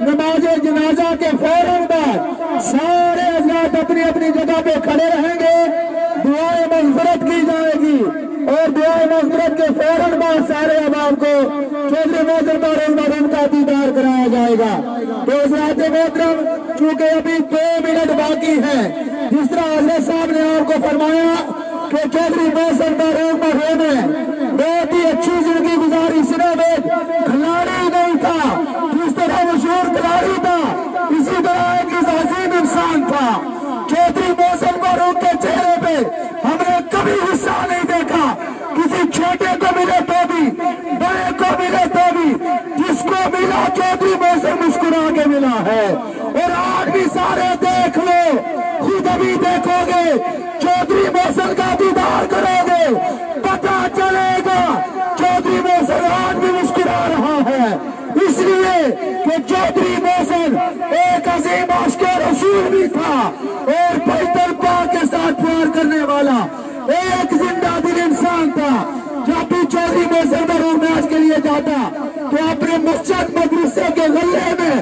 Speaker 10: نماز جنازہ کے فوراً بعد سارے حضرات اپنی اپنی جگہ پہ کھڑے رہیں گے، دعائے مغفرت کی جائے گی، اور دعائے مغفرت کے فوراً بعد سارے احباب کو چودھری محسن فاروق مرحوم کا دیدار کرایا جائے گا۔ تو حضرات محترم چونکہ ابھی 2 منٹ باقی ہیں، جس طرح حضرت صاحب نے آپ کو فرمایا کہ چودھری محسن فاروق مرحوم نے بہت ہی اچھی زندگی گزاری، صرف ایک کھلاڑی نہیں تھا، جس طرح مشہور کھلاڑی تھا اسی طرح ایک عظیم انسان تھا۔ چودھری محسن فاروق کے چہرے پہ ہم نے کبھی غصہ نہیں دیکھا، کسی چھوٹے کو ملے تو بھی، بڑے کو ملے تو بھی، جس کو ملا چودھری محسن مسکرا مسکرا کے ملا ہے. اور آج بھی سارے دیکھ لو, خود ابھی دیکھو گے, چودھری محسن کا دیدار کرو گے, پتہ چلے گا چودھری محسن آج بھی مسکرا رہا ہے. اس لیے کہ چودھری محسن ایک عظیم عاشق رسول بھی تھا اور بیت پاک کے ساتھ پیار کرنے والا ایک زندہ دل انسان تھا. جب بھی چودھری محسن ضرور میچ کے لیے جاتا تو اپنے مسجد مدرسے کے غلے میں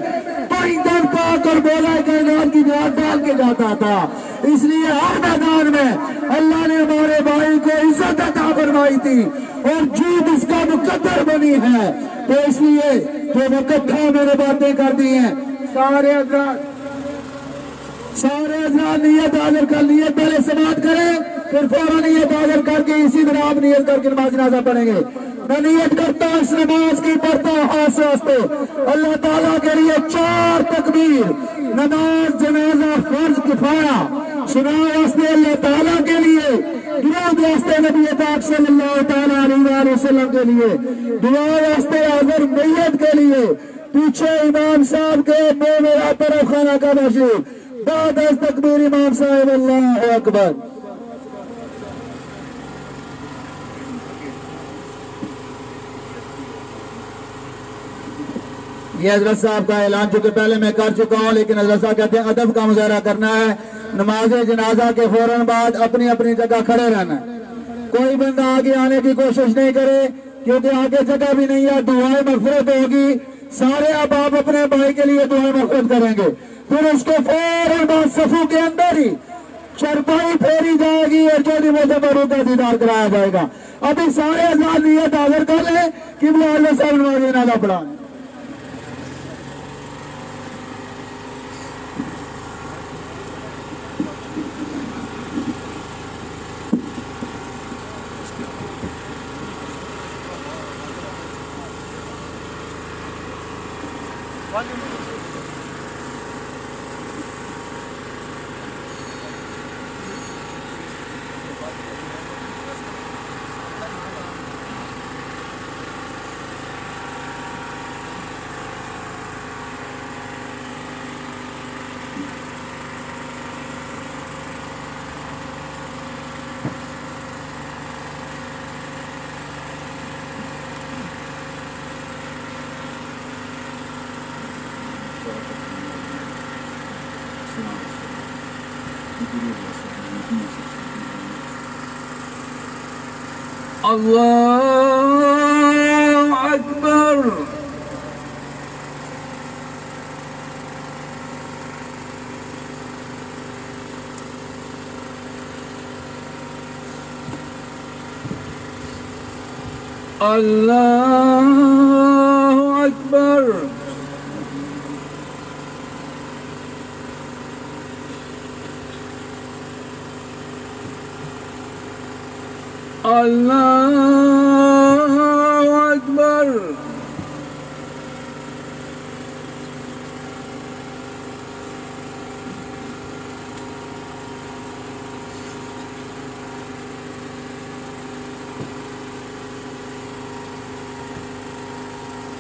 Speaker 10: پائندن پاک اور بولا کائنات کی یاد ڈال کے جاتا تھا. اس لیے ہر میدان میں اللہ نے ہمارے بھائی کو عزت عطا فرمائی تھی اور جیت اس کا مقدر بنی ہے. تو اس لیے جو وقت تھا میں نے باتیں کر دی ہیں, سارے حضرات نیت حاضر کر لیے, پہلے سماعت کریں پھر فوراً نیت حاضر کر کے اسی طرح آپ نیت کر کے نماز جنازہ پڑھیں گے. میں نیت کرتا ہوں اس نماز کی پڑھتا ہوں خاص واسطے اللہ تعالیٰ کے لیے 4 تکبیر, نماز جنازہ فرض کفایہ, سنا واسطے اللہ تعالیٰ کے لیے, درود واسطے نبی پاک صلی اللہ تعالیٰ علیہ وسلم کے لیے, دعا واسطے حاضر میت کے لیے, پیچھے امام صاحب کے منہ میرا طرف خانہ کا تشریف, بعد از تکبیر امام صاحب اللہ اکبر. یہ حضرت صاحب کا اعلان چونکہ پہلے میں کر چکا ہوں, لیکن حضرت صاحب کہتے ہیں ادب کا مظاہرہ کرنا ہے. نماز جنازہ کے فوراً بعد اپنی اپنی جگہ کھڑے رہنا ہے. کوئی بندہ آگے آنے کی کوشش نہیں کرے کیونکہ آگے جگہ بھی نہیں ہے. دعائیں مغفرت ہوگی, سارے اب آپ اپنے بھائی کے لیے دعائیں مغفرت کریں گے. پھر اس کے فوراً بعد صفوں کے اندر ہی چرپائی پھیری جائے گی اور چودھری محسن فاروق کا دیدار کرایا جائے گا. ابھی سارے حضرات نیت حاضر کر لیں کہ اللہ صاحب نماز جنازہ پڑھائیں.
Speaker 9: اللہ اکبر. اللہ اکبر. اللہ اکبر.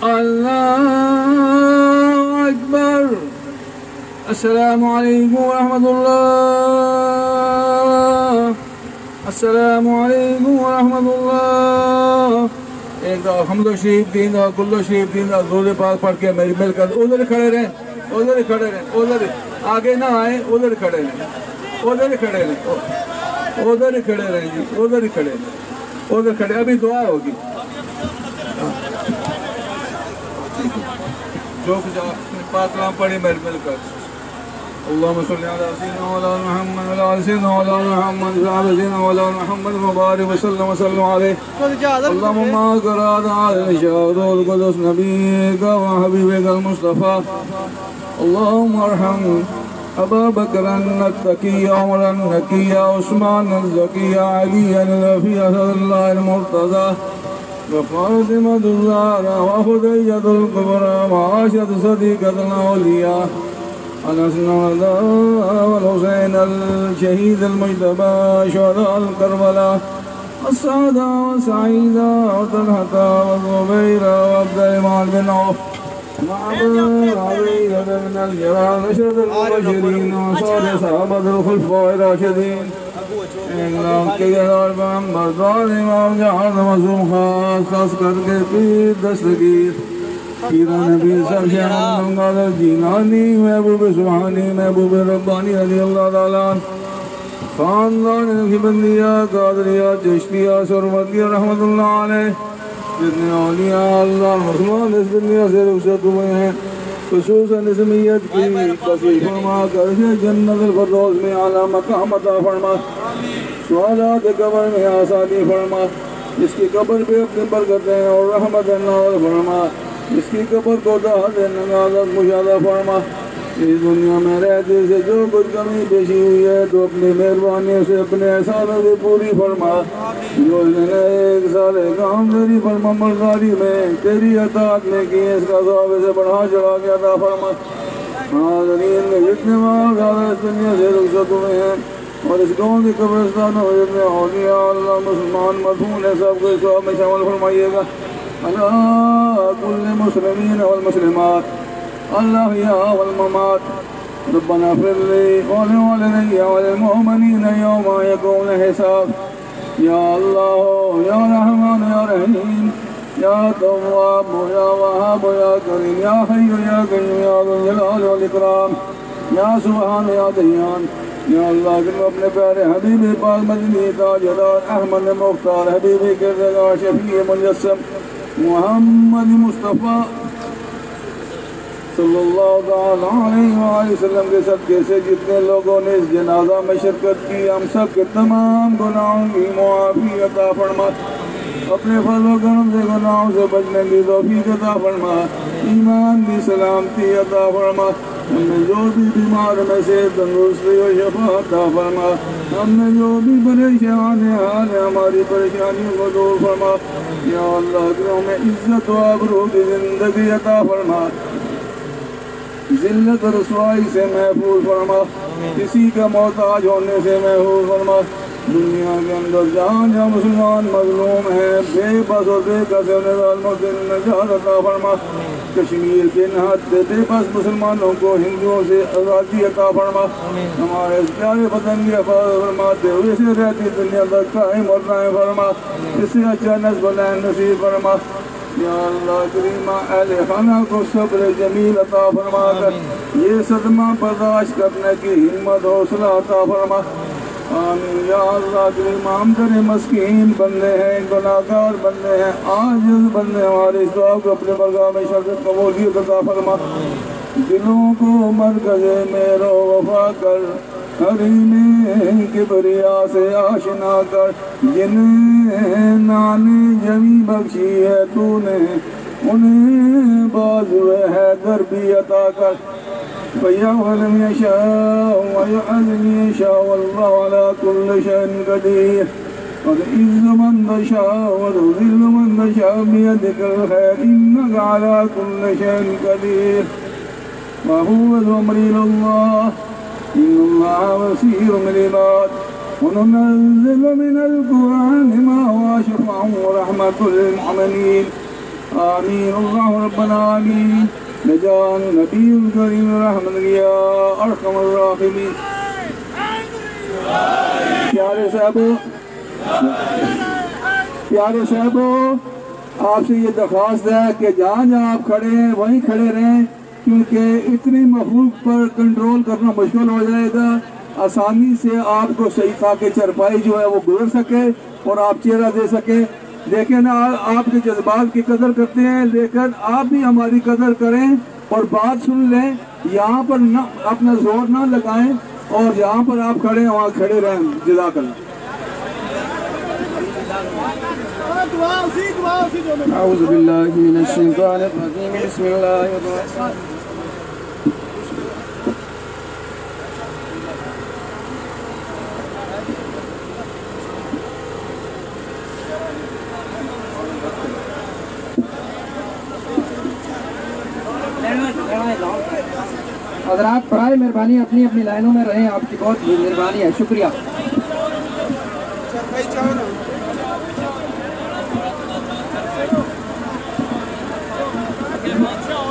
Speaker 9: اللہ اکبر. السلام علیکم ورحمۃ اللہ. السلام علیکم ورحمۃ اللہ. ایک دفعہ حمد و شریف دین اور کلو شریف دین اور درود پاک پڑھ کے میری مل کر ادھر کھڑے رہیں, ادھر کھڑے رہیں, ادھر آگے نہ آئیں, ادھر کھڑے رہیں, ادھر کھڑے رہیں, ادھر کھڑے رہیں جی, ادھر کھڑے رہیں, ادھر کھڑے. ابھی دعا ہوگی جو پاک کلام پڑھی میری مل کر. اللهم صل على سيدنا مولانا محمد وعلى آل سيدنا مولانا محمد وعلى سيدنا مولانا محمد وبارك وسلم عليه. اللهم قرأت على الشهود القدس نبيك وحبيبك المصطفى. اللهم ارحم أبا بكر التقي, عمر النقي, عثمان الزكي, علي الوفي, أسد الله المرتضى, وفاطمة الزهراء, وخديجة الكبرى, وعائشة صديقة الأولياء, أنس والحسين الشهيد المجتبى, شهداء الكربلاء, السعداء والسعيدة, وطلحة والزبير, وعبد الرحمن بن عوف, من الجبال نشرة المبشرين وصالح صحابة الخلفاء الراشدين اقلام کے گدار بام بردار امام جہاں مظلوم خاص خاص کر کے پیر دستگیر پیرا نبی سب شہنم قادر جیلانی محبوب سبحانی محبوب ربانی رضی اللہ تعالیٰ خاندان نقشبندیہ قادریہ چشتیہ سرمدیہ رحمت اللہ علیہ جتنے اولیاء اللہ مسلمان اس دنیا سے رخصت ہوئے ہیں خصوصاً اسمیت کی کثیر فرما کر جنت الفردوس میں اعلیٰ مقام عطا فرما سوالات قبر میں آسانی فرما اس کی قبر پہ اپنی برکتیں اور رحمت نازل فرما اس کی قبر کو دہت نگازت مشاہدہ فرما اس دنیا میں رہتے سے جو کچھ کمی پیشی ہوئی ہے تو اپنی مہربانی سے اپنے احسانوں سے پوری فرما جو اس نے ایک سال کام تیری فرما مرداری میں تیری اطاعت میں کی اس کا ثواب سے بڑھا چڑھا کے عطا فرما حاضرین کے جتنے ماں زیادہ اس دنیا سے رخصت ہوئے ہیں اور اس گاؤں کی قبرستانوں میں جتنے اولیاء اللہ مسلمان مدفون ہیں سب کو اس ثواب میں شامل فرمائیے گا اللہ کل مسلمین والمسلمات الأحياء والممات ربنا اغفر لي ولوالدي وللمؤمنين يوم يقوم الحساب يا الله يا رحمن يا رحيم يا تواب يا وهاب يا كريم يا حي يا قيوم يا ذو الجلال والإكرام يا سبحان يا ديان یا اللہ کہ اپنے پیارے حبیب پاک مدنی تاجدار احمد مختار حبیب کردگار شفیع مجسم محمد مصطفیٰ صلی اللہ تعالیٰ علیہ وآلہ وسلم کے صدقے سے جتنے لوگوں نے اس جنازہ میں شرکت کی ہم سب کے تمام گناہوں کی معافی عطا فرما اپنے فضل و کرم سے گناہوں سے بچنے کی توفیق عطا فرما ایمان کی سلامتی عطا فرما ہم نے جو بھی بیمار میں سے تندرستی و شفا عطا فرما ہم نے جو بھی پریشان حال ہے ہماری پریشانیوں کو دور فرما یا اللہ کہ ہمیں عزت و آبرو کی زندگی عطا فرما ذلت رسوائی سے محفوظ فرما کسی کا محتاج ہونے سے محفوظ فرما دنیا کے اندر جہاں جہاں مسلمان مظلوم ہیں بے بس اور بے قص ہونے والوں سے نجات عطا فرما کشمیر کے نہاد بے بس مسلمانوں کو ہندوؤں سے آزادی عطا فرما ہمارے اس پیارے وطن کی حفاظت فرماتے ہوئے سے رہتی دنیا تک قائم اور قائم فرما اس سے اچھا نسب العین نصیب فرما یا اللہ کریمہ اہل خانہ کو صبر جمیل عطا فرما کر یہ صدمہ برداشت کرنے کی ہمت حوصلہ عطا فرما آمین یا اللہ کریمہ ہم تیرے مسکین بندے ہیں گناہگار بندے ہیں عاجز بندے ہمارے اس دعا کو اپنے برگاہ میں شرط قبولیت عطا فرما دلوں کو مرکز میرا وفا کر حریم کبریا سے آشنا کر جنہیں نانے جمی بخشی ہے تو نے انہیں بازو حیدر بھی عطا کر فَيَغْفِرْ لِمَن يَشَاءُ وَيُعَذِّبُ مَن يَشَاءُ وَاللَّهُ عَلَى كُلِّ شَيْءٍ قَدِيرٌ وَتُعِزُّ مَن تَشَاءُ وَتُذِلُّ مَن تَشَاءُ بِيَدِكَ الْخَيْرُ إِنَّكَ عَلَى كُلِّ شَيْءٍ قَدِيرٌ وَهُوَ أَمْرُ اللَّهِ إِنَّ اللَّهَ بَصِيرٌ بِالْعِبَادِ وَنُنَزِّلُ مِنَ الْقُرْآنِ مَا هُوَ شِفَاءٌ وَرَحْمَةٌ لِلْمُؤْمِنِينَ آمين الله رب العالمين نجان نبی الکریم رحمت یا ارحم الراحمین پیارے صاحبو آپ سے یہ درخواست ہے کہ جہاں جہاں آپ کھڑے ہیں وہیں کھڑے رہیں کیونکہ اتنی مخلوق پر کنٹرول کرنا مشکل ہو جائے گا آسانی سے آپ کو صحیح تاکہ چرپائی جو ہے وہ گزر سکے اور آپ چہرہ دے سکے لیکن آپ کے جذبات کی قدر کرتے ہیں لیکن آپ بھی ہماری قدر کریں اور بات سن لیں یہاں پر نہ اپنا زور نہ لگائیں اور جہاں پر آپ کھڑے ہیں وہاں کھڑے رہیں جزاک اللہ اعوذ باللہ من الشیطان الرجیم بسم اللہ الرحمن
Speaker 11: حضرات برائے مہربانی اپنی اپنی لائنوں میں رہیں آپ کی بہت مہربانی ہے شکریہ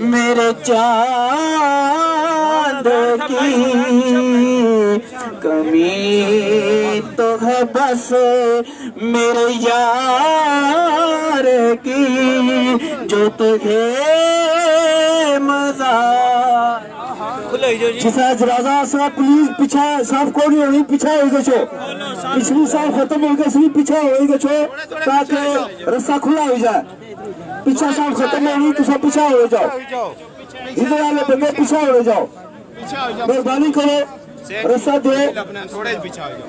Speaker 10: میرے چاند کی کمی تو ہے بس میرے یار کی جو تجھے مزہ جیسا جنازہ صاحب پلیز پیچھا صاف کو نہیں ہونی پیچھا ہوئی گا چھو پچھلی سال ختم ہوئی گا اس لیے پیچھا ہوئی گا چھو تاکہ رستہ کھلا ہو جائے پیچھا سال ختم ہونی تو سب پیچھا ہو جاؤ ادھر والے بندے پیچھا ہو جاؤ مہربانی کرو رستہ دو
Speaker 6: تھوڑے پیچھا ہو جاؤ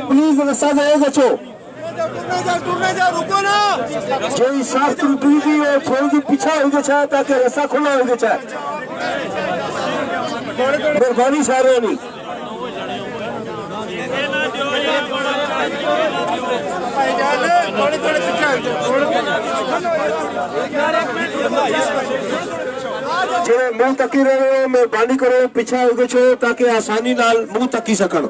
Speaker 10: پلیز رستہ دے بچو جو صاف ٹوٹی گئی اور تھوڑی سی پیچھا ہو گیا چاہے تاکہ رستہ کھلا ہو گیا چاہے مہربانی سارے نہیں جو منہ تکی رہے ہو مہربانی کرو پیچھا ہو گئے چھو تاکہ آسانی نال منہ تکی سکن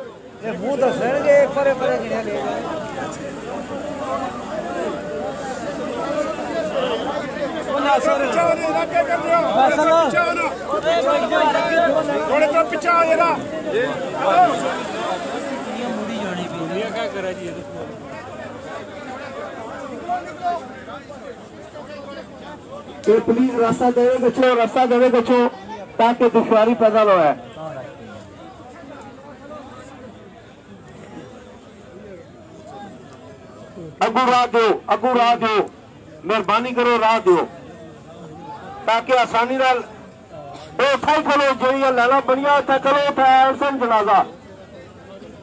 Speaker 6: تھوڑے تو پیچھا ہو جائے
Speaker 10: پلیز راستہ دے گچھو تاکہ دشواری پیدا نہ ہوئے اگو راہ دیو مہربانی کرو راہ دیو تاکہ آسانی نال اٹھا ہی کھلو جو یہ لالا بنیا اتھا کھلو اتھا ایسن جنازہ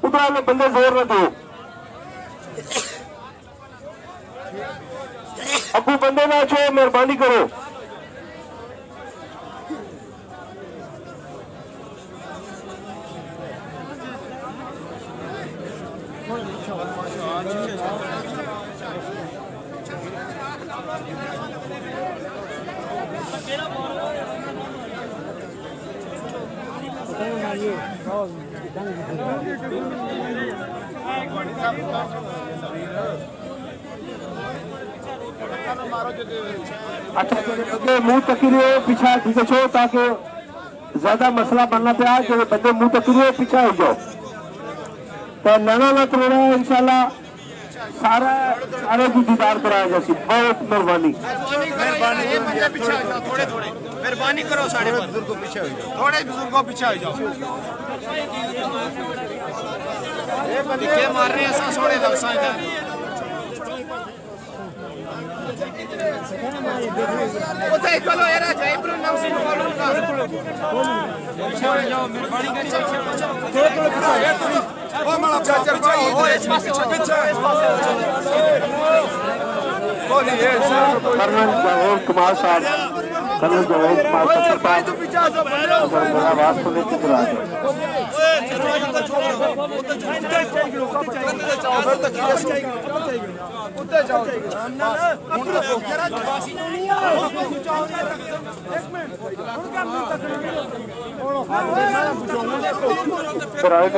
Speaker 10: ادھر والے بندے زور نہ دو ابو بندے نہ چھو مہربانی کرو اچھا منہ تکی رہے پیچھا ٹھیک چھو تاکہ زیادہ مسئلہ بننا پیا کہ بندے منہ تکی رہے پیچھا ہو جاؤ تو نانا نہ کرو رہا ہے انشاءاللہ سارے کی دیدار کرایا جیسی بہت مہربانی
Speaker 6: مہربانی کرو سارے بزرگوں پیچھے ہو جاؤ تھوڑے بزرگوں پیچھے ہو جاؤ کے مار رہے ہیں ایسا سوڑے لفظاں ادھر اتھے کلو ایرا جائے پر نام سے معلوم کا پیچھے ہو جاؤ مہربانی کر او مالا چاچر بھائی او اس پاس پیچھے
Speaker 10: کرنل جاوید کمار صاحب کرنل جاوید کمار صاحب میرا آواز سننے کی طرح ہے برائے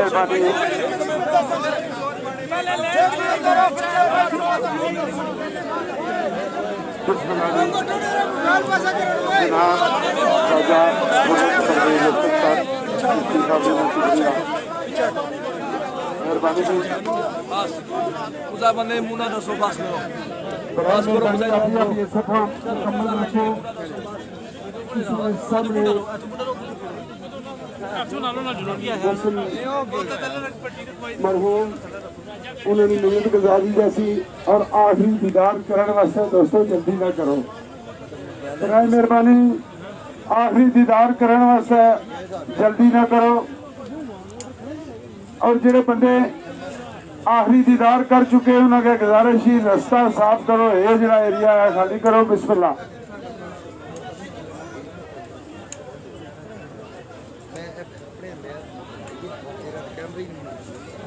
Speaker 10: مہربانی
Speaker 7: بندے منہ دسو بس
Speaker 2: مرحوم انہوں نے نیت گزاری جیسی اور آخری دیدار کرنے واسطے دوستو جلدی نہ کرو برائے مہربانی آخری دیدار کرنے واسطے جلدی نہ کرو اور جڑے بندے آخری دیدار کر چکے انہوں کے گزارش ہی رستہ صاف کرو یہ جڑا ایریا ہے خالی کرو بسم اللہ